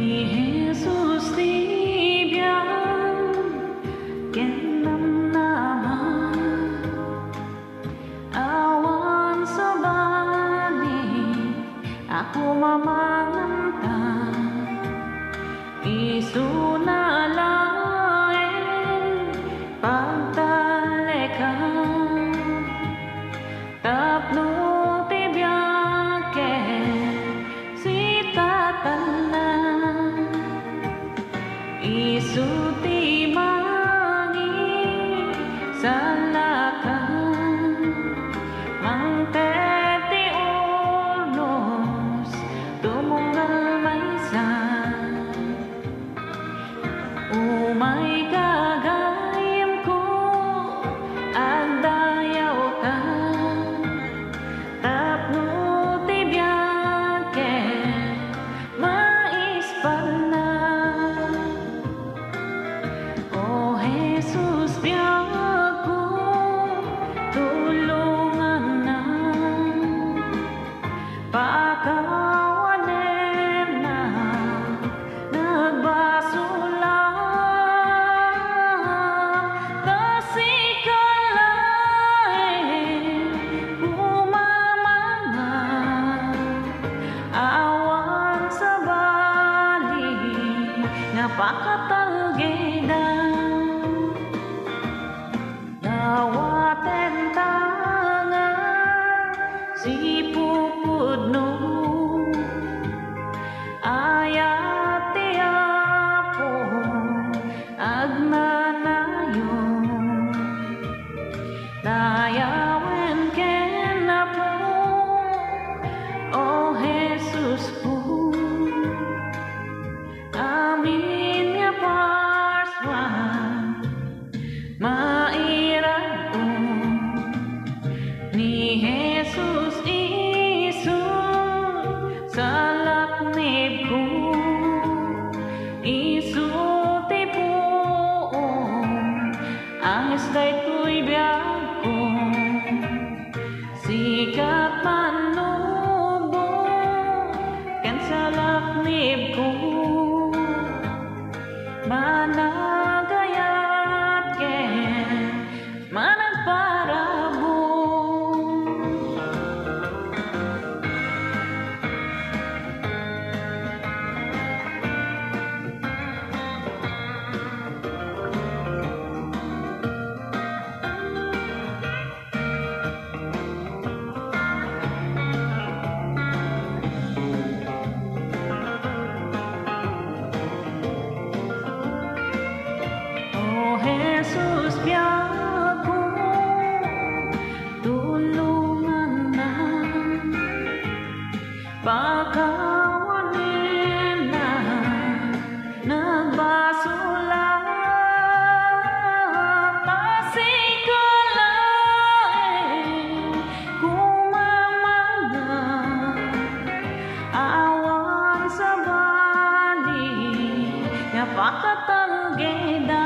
Ni Jesus ti biyan kenam naman awan sa bali ako mamanganta isu na lain pagtaleka tapno ti biyake si tatala isu ti mangi salakan mangteti unos tumunggal maysan umay kagayam ko agdayaw ka tapno ti biyake maispal na o Jesus biyag ko tulungan na pakawanen na nagbasula kasi kalain umamanga awan sa bali nga pakatalgeda dawaten tangan si pupudno ayat ti Apo agnanayon dayawen ken Apo o Jesus ko amin nga parswan mairag ko ni Jesus isu sa laknib ko isu ti puong ang isday ko'y biyag ko sikat manubo ken sa laknib ko managayat ken managparabo o Jesus biyag ko tulungan na pakawanen na nagbasula kasi kalain kumamanga awan sa bali nga pakatalgeda